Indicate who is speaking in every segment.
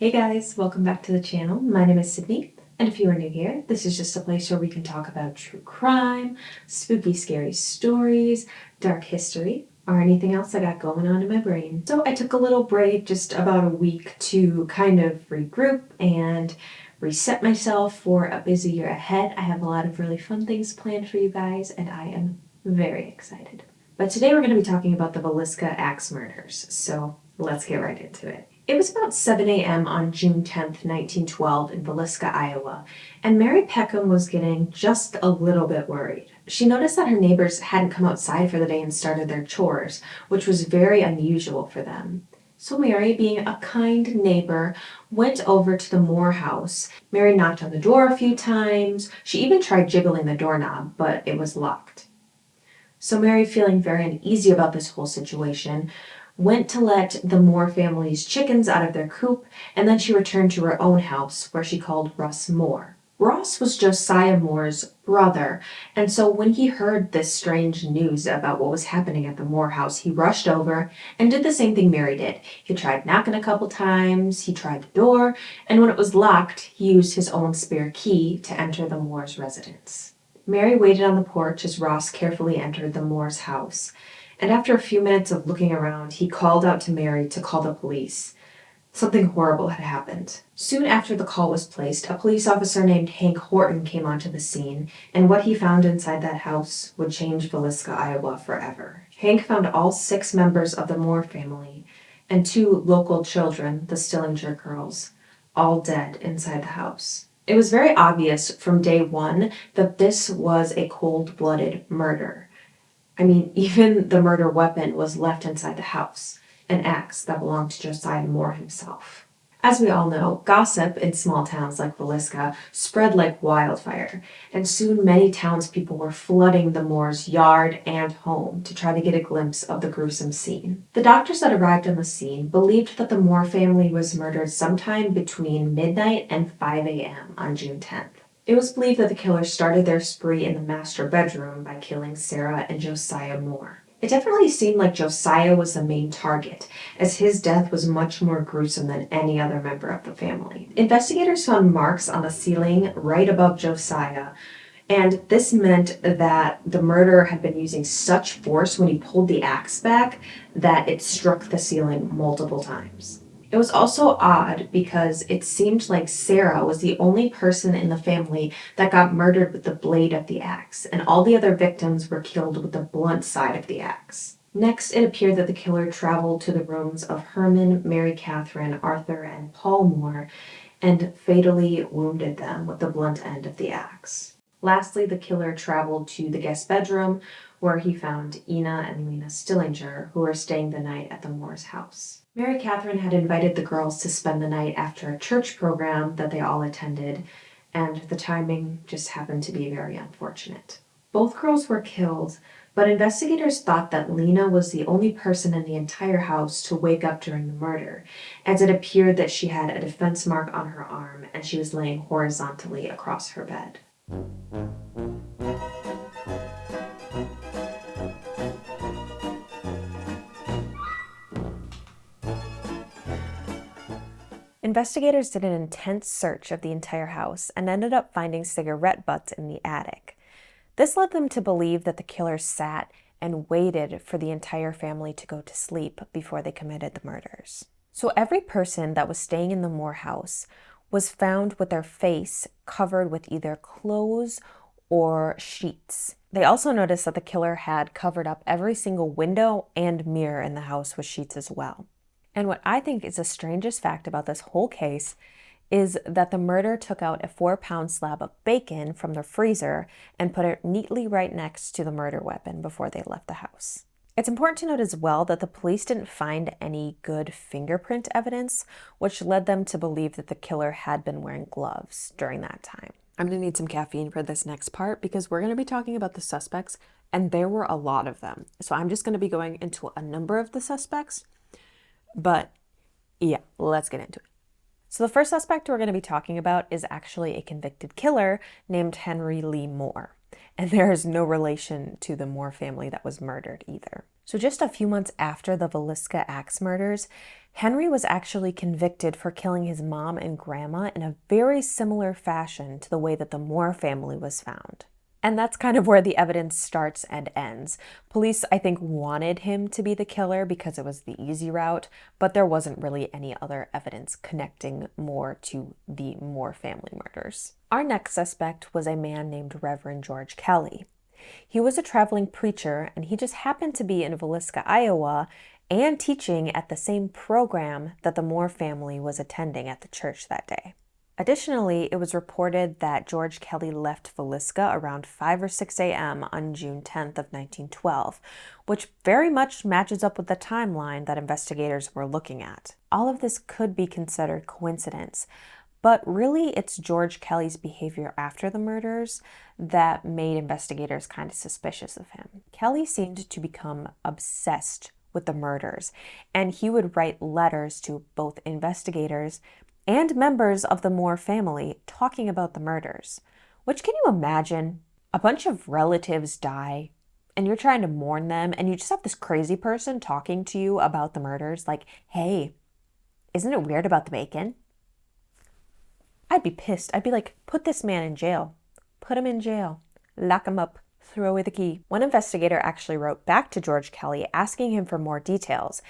Speaker 1: Hey guys, welcome back to the channel. My name is Sydney, and if you are new here, this is just a place where we can talk about true crime, spooky, scary stories, dark history, or anything else I got going on in my brain. So I took a little break, just about a week, to kind of regroup and reset myself for a busy year ahead. I have a lot of really fun things planned for you guys, and I am very excited. But today we're going to be talking about the Villisca Ax murders, so let's get right into it. It was about 7 a.m. on June 10th, 1912 in Villisca, Iowa, and Mary Peckham was getting just a little bit worried. She noticed that her neighbors hadn't come outside for the day and started their chores, which was very unusual for them. So Mary, being a kind neighbor, went over to the Moore house. Mary knocked on the door a few times. She even tried jiggling the doorknob, but it was locked. So Mary, feeling very uneasy about this whole situation, went to let the Moore family's chickens out of their coop, and then she returned to her own house, where she called Russ Moore. Ross was Josiah Moore's brother, and so when he heard this strange news about what was happening at the Moore house, he rushed over and did the same thing Mary did. He tried knocking a couple times, he tried the door, and when it was locked, he used his own spare key to enter the Moore's residence. Mary waited on the porch as Ross carefully entered the Moore's house, and after a few minutes of looking around, he called out to Mary to call the police. Something horrible had happened. Soon after the call was placed, a police officer named Hank Horton came onto the scene, and what he found inside that house would change Villisca, Iowa forever. Hank found all 6 members of the Moore family and 2 local children, the Stillinger girls, all dead inside the house. It was very obvious from day one that this was a cold-blooded murder. Even the murder weapon was left inside the house, an axe that belonged to Josiah Moore himself. As we all know, gossip in small towns like Villisca spread like wildfire, and soon many townspeople were flooding the Moore's yard and home to try to get a glimpse of the gruesome scene. The doctors that arrived on the scene believed that the Moore family was murdered sometime between midnight and 5 a.m. on June 10th. It was believed that the killers started their spree in the master bedroom by killing Sarah and Josiah Moore. It definitely seemed like Josiah was the main target, as his death was much more gruesome than any other member of the family. Investigators found marks on the ceiling right above Josiah, and this meant that the murderer had been using such force when he pulled the axe back that it struck the ceiling multiple times. It was also odd because it seemed like Sarah was the only person in the family that got murdered with the blade of the axe, and all the other victims were killed with the blunt side of the axe. Next, it appeared that the killer traveled to the rooms of Herman, Mary Catherine, Arthur, and Paul Moore and fatally wounded them with the blunt end of the axe. Lastly, the killer traveled to the guest bedroom where he found Ina and Lena Stillinger, who were staying the night at the Moore's house. Mary Catherine had invited the girls to spend the night after a church program that they all attended, and the timing just happened to be very unfortunate. Both girls were killed, but investigators thought that Lena was the only person in the entire house to wake up during the murder, as it appeared that she had a defense mark on her arm and she was laying horizontally across her bed. Investigators did an intense search of the entire house and ended up finding cigarette butts in the attic. This led them to believe that the killer sat and waited for the entire family to go to sleep before they committed the murders. So every person that was staying in the Moore house was found with their face covered with either clothes or sheets. They also noticed that the killer had covered up every single window and mirror in the house with sheets as well. And what I think is the strangest fact about this whole case is that the murderer took out a 4-pound slab of bacon from the freezer and put it neatly right next to the murder weapon before they left the house. It's important to note as well that the police didn't find any good fingerprint evidence, which led them to believe that the killer had been wearing gloves during that time. I'm going to need some caffeine for this next part because we're going to be talking about the suspects, and there were a lot of them. So I'm just going to be going into a number of the suspects. But yeah, let's get into it. So the first suspect we're going to be talking about is actually a convicted killer named Henry Lee Moore.
Speaker 2: And there is no relation to the Moore family that was murdered either. So just a few months after the Villisca Ax murders, Henry was actually convicted for killing his mom and grandma in a very similar fashion to the way that the Moore family was found. And that's kind of where the evidence starts and ends. Police, I think, wanted him to be the killer because it was the easy route, but there wasn't really any other evidence connecting Moore to the Moore family murders. Our next suspect was a man named Reverend George Kelly. He was a traveling preacher, and he just happened to be in Villisca, Iowa, and teaching at the same program that the Moore family was attending at the church that day. Additionally, it was reported that George Kelly left Villisca around 5 or 6 a.m. on June 10th of 1912, which very much matches up with the timeline that investigators were looking at. All of this could be considered coincidence, but really it's George Kelly's behavior after the murders that made investigators kind of suspicious of him. Kelly seemed to become obsessed with the murders, and he would write letters to both investigators and members of the Moore family talking about the murders. Which, can you imagine? A bunch of relatives die, and you're trying to mourn them, and you just have this crazy person talking to you about the murders, like, hey, isn't it weird about the bacon? I'd be pissed. I'd be like, put this man in jail. Put him in jail. Lock him up. Throw away the key. One investigator actually wrote back to George Kelly asking him for more details.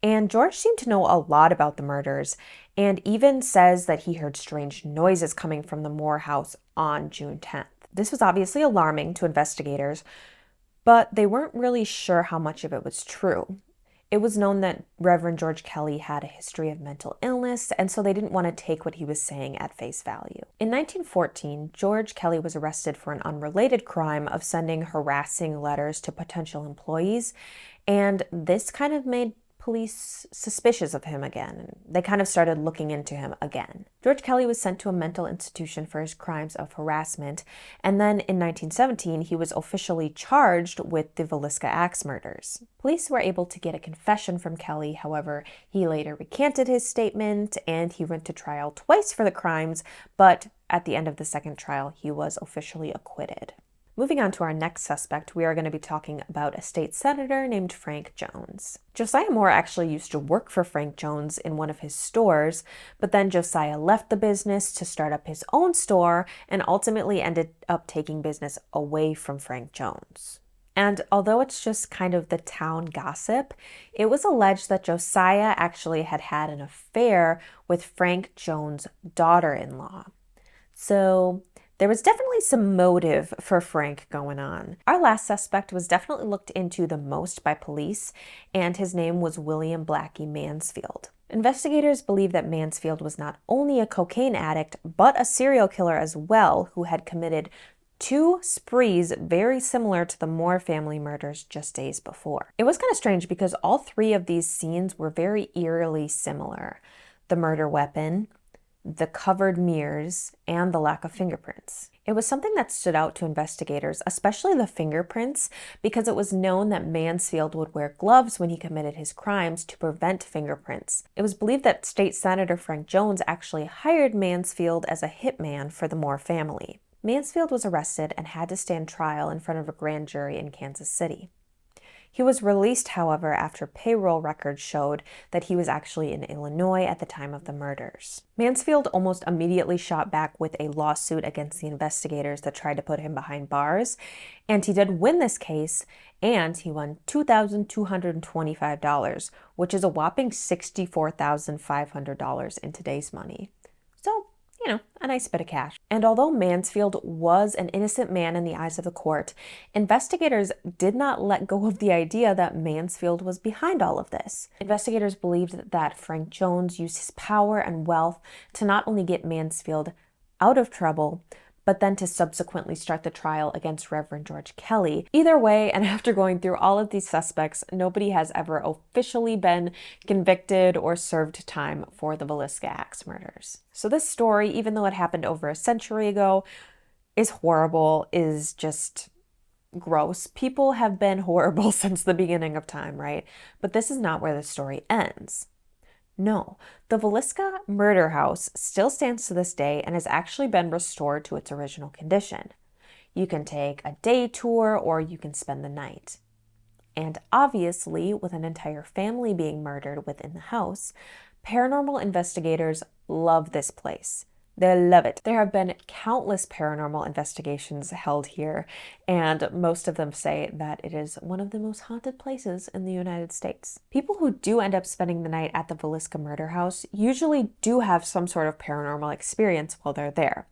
Speaker 2: And George seemed to know a lot about the murders, and even says that he heard strange noises coming from the Moore house on June 10th. This was obviously alarming to investigators, but they weren't really sure how much of it was true. It was known that Reverend George Kelly had a history of mental illness, and so they didn't want to take what he was saying at face value. In 1914, George Kelly was arrested for an unrelated crime of sending harassing letters to potential employees, and this kind of made police suspicious of him again. They kind of started looking into him again. George Kelly was sent to a mental institution for his crimes of harassment, and then in 1917 he was officially charged with the Villisca Ax murders. Police were able to get a confession from Kelly, however, he later recanted his statement and he went to trial twice for the crimes, but at the end of the second trial he was officially acquitted. Moving on to our next suspect, we are going to be talking about a state senator named Frank Jones. Josiah Moore actually used to work for Frank Jones in one of his stores, but then Josiah left the business to start up his own store and ultimately ended up taking business away from Frank Jones. And although it's just kind of the town gossip, it was alleged that Josiah actually had an affair with Frank Jones' daughter-in-law. So there was definitely some motive for Frank going on. Our last suspect was definitely looked into the most by police, and his name was William Blackie Mansfield. Investigators believe that Mansfield was not only a cocaine addict, but a serial killer as well, who had committed 2 sprees very similar to the Moore family murders just days before. It was kind of strange because all 3 of these scenes were very eerily similar. The murder weapon, the covered mirrors, and the lack of fingerprints. It was something that stood out to investigators, especially the fingerprints, because it was known that Mansfield would wear gloves when he committed his crimes to prevent fingerprints. It was believed that State Senator Frank Jones actually hired Mansfield as a hitman for the Moore family. Mansfield was arrested and had to stand trial in front of a grand jury in Kansas City. He was released, however, after payroll records showed that he was actually in Illinois at the time of the murders. Mansfield almost immediately shot back with a lawsuit against the investigators that tried to put him behind bars, and he did win this case, and he won $2,225, which is a whopping $64,500 in today's money. So, a nice bit of cash. And although Mansfield was an innocent man in the eyes of the court, investigators did not let go of the idea that Mansfield was behind all of this. Investigators believed that Frank Jones used his power and wealth to not only get Mansfield out of trouble, but then to subsequently start the trial against Reverend George Kelly. Either way, and after going through all of these suspects, nobody has ever officially been convicted or served time for the Villisca Ax murders. So this story, even though it happened over a century ago, is horrible, is just gross. People have been horrible since the beginning of time, right? But this is not where the story ends. No, the Villisca Murder House still stands to this day and has actually been restored to its original condition. You can take a day tour or you can spend the night. And obviously, with an entire family being murdered within the house, paranormal investigators love this place. They love it. There have been countless paranormal investigations held here, and most of them say that it is one of the most haunted places in the United States. People who do end up spending the night at the Villisca Murder House usually do have some sort of paranormal experience while they're there.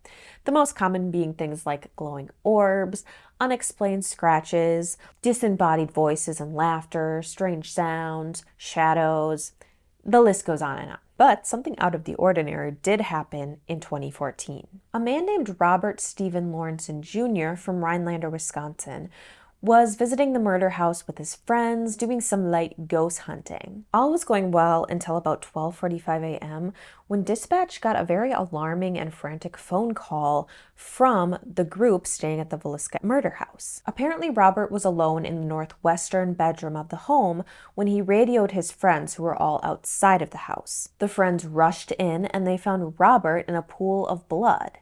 Speaker 2: The most common being things like glowing orbs, unexplained scratches, disembodied voices and laughter, strange sounds, shadows. The list goes on and on. But something out of the ordinary did happen in 2014. A man named Robert Stephen Lawrenson Jr. from Rhinelander, Wisconsin, was visiting the murder house with his friends, doing some light ghost hunting. All was going well until about 12:45 a.m. when dispatch got a very alarming and frantic phone call from the group staying at the Villisca Murder House. Apparently, Robert was alone in the northwestern bedroom of the home when he radioed his friends who were all outside of the house. The friends rushed in and they found Robert in a pool of blood.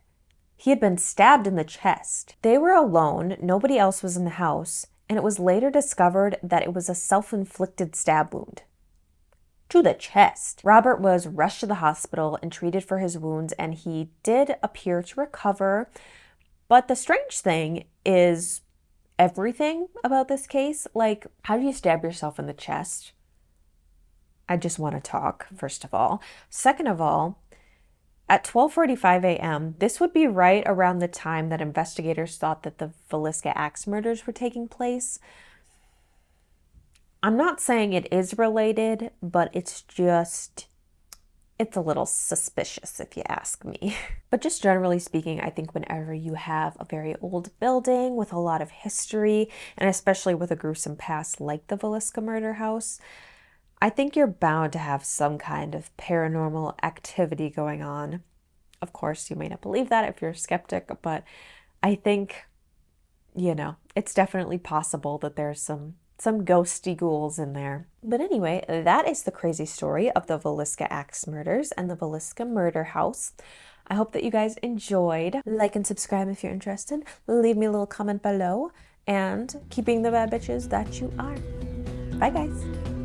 Speaker 2: He had been stabbed in the chest. They were alone, nobody else was in the house, and it was later discovered that it was a self-inflicted stab wound to the chest. Robert was rushed to the hospital and treated for his wounds, and he did appear to recover. But the strange thing is everything about this case. Like, how do you stab yourself in the chest? I just want to talk, first of all. Second of all, at 12:45 a.m., this would be right around the time that investigators thought that the Villisca Ax murders were taking place. I'm not saying it is related, but it's a little suspicious if you ask me. But just generally speaking, I think whenever you have a very old building with a lot of history, and especially with a gruesome past like the Villisca Murder House, I think you're bound to have some kind of paranormal activity going on. Of course, you may not believe that if you're a skeptic, but I think, it's definitely possible that there's some ghosty ghouls in there. But anyway, that is the crazy story of the Villisca Ax murders and the Villisca Murder House. I hope that you guys enjoyed. Like and subscribe if you're interested. Leave me a little comment below, and keep being the bad bitches that you are. Bye, guys.